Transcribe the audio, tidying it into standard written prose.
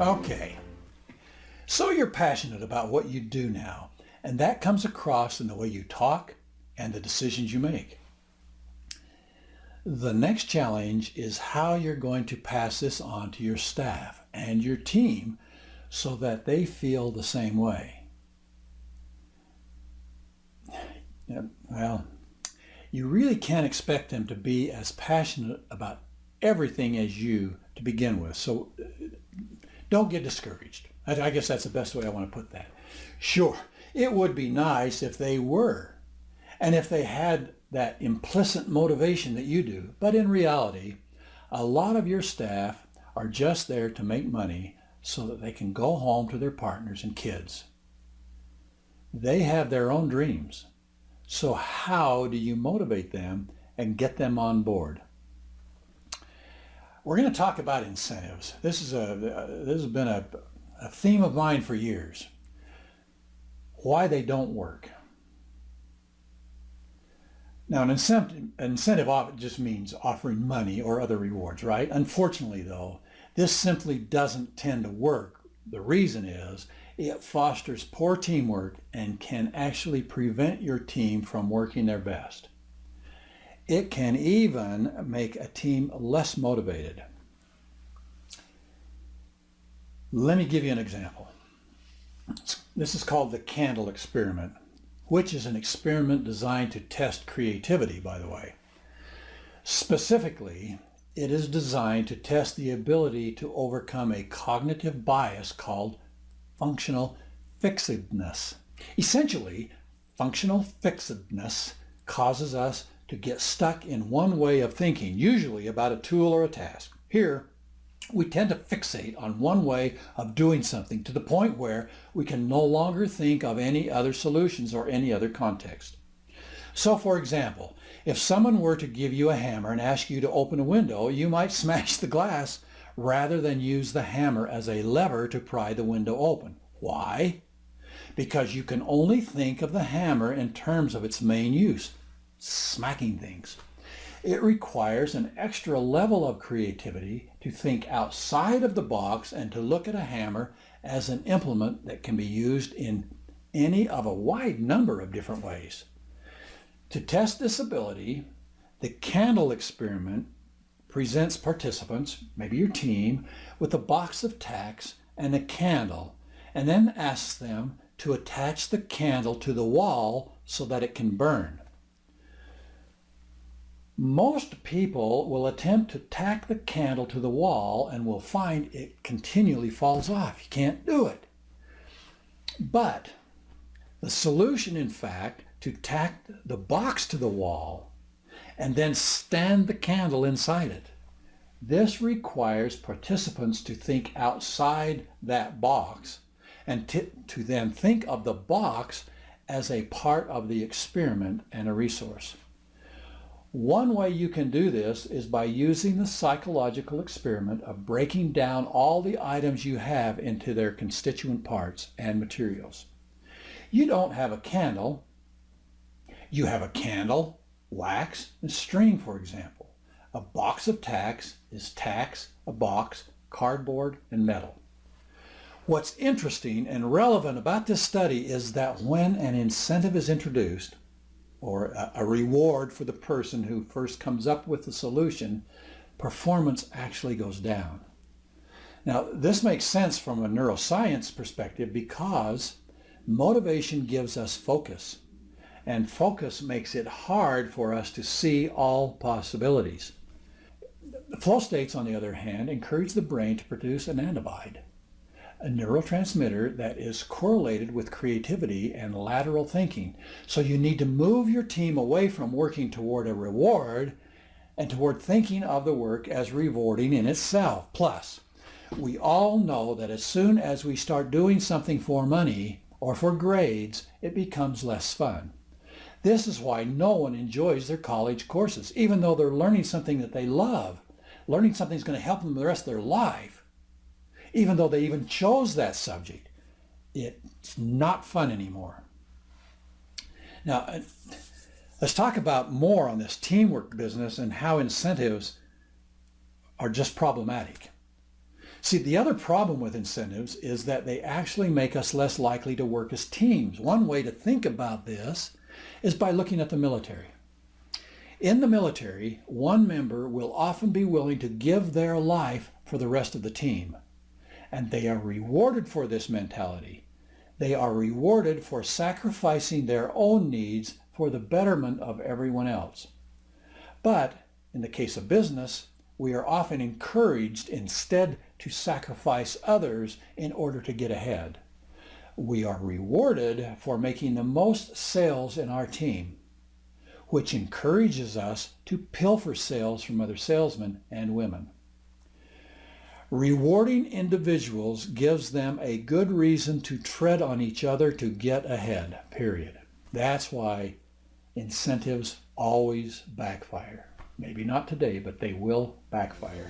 Okay, so you're passionate about what you do now, and that comes across in the way you talk and the decisions you make. The next challenge is how you're going to pass this on to your staff and your team so that they feel the same way. Well, you really can't expect them to be as passionate about everything as you to begin with, so don't get discouraged. I guess that's the best way I want to put that. Sure, it would be nice if they were, and if they had that implicit motivation that you do, but in reality, a lot of your staff are just there to make money so that they can go home to their partners and kids. They have their own dreams. So how do you motivate them and get them on board? We're going to talk about incentives. This has been a theme of mine for years. Why they don't work. Now, an incentive just means offering money or other rewards, right? Unfortunately, though, this simply doesn't tend to work. The reason is it fosters poor teamwork and can actually prevent your team from working their best. It can even make a team less motivated. Let me give you an example. This is called the candle experiment, which is an experiment designed to test creativity, by the way. Specifically, it is designed to test the ability to overcome a cognitive bias called functional fixedness. Essentially, functional fixedness causes us to get stuck in one way of thinking, usually about a tool or a task. Here, we tend to fixate on one way of doing something to the point where we can no longer think of any other solutions or any other context. So, for example, if someone were to give you a hammer and ask you to open a window, you might smash the glass rather than use the hammer as a lever to pry the window open. Why? Because you can only think of the hammer in terms of its main use, smacking things. It requires an extra level of creativity to think outside of the box and to look at a hammer as an implement that can be used in any of a wide number of different ways. To test this ability, the candle experiment presents participants, maybe your team, with a box of tacks and a candle, and then asks them to attach the candle to the wall so that it can burn. Most people will attempt to tack the candle to the wall and will find it continually falls off. You can't do it. But the solution, in fact, to tack the box to the wall and then stand the candle inside it. This requires participants to think outside that box and to then think of the box as a part of the experiment and a resource. One way you can do this is by using the psychological experiment of breaking down all the items you have into their constituent parts and materials. You don't have a candle. You have a candle, wax, and string, for example. A box of tacks is tacks, a box, cardboard, and metal. What's interesting and relevant about this study is that when an incentive is introduced, or a reward for the person who first comes up with the solution, performance actually goes down. Now, this makes sense from a neuroscience perspective because motivation gives us focus, and focus makes it hard for us to see all possibilities. The flow states, on the other hand, encourage the brain to produce anandamide, a neurotransmitter that is correlated with creativity and lateral thinking. So you need to move your team away from working toward a reward and toward thinking of the work as rewarding in itself. Plus, we all know that as soon as we start doing something for money or for grades, it becomes less fun. This is why no one enjoys their college courses, even though they're learning something that they love. Learning something is going to help them the rest of their life. Even though they even chose that subject, it's not fun anymore. Now, let's talk about more on this teamwork business and how incentives are just problematic. See, the other problem with incentives is that they actually make us less likely to work as teams. One way to think about this is by looking at the military. In the military, one member will often be willing to give their life for the rest of the team, and they are rewarded for this mentality. They are rewarded for sacrificing their own needs for the betterment of everyone else. But in the case of business, we are often encouraged instead to sacrifice others in order to get ahead. We are rewarded for making the most sales in our team, which encourages us to pilfer sales from other salesmen and women. Rewarding individuals gives them a good reason to tread on each other to get ahead, period. That's why incentives always backfire. Maybe not today, but they will backfire.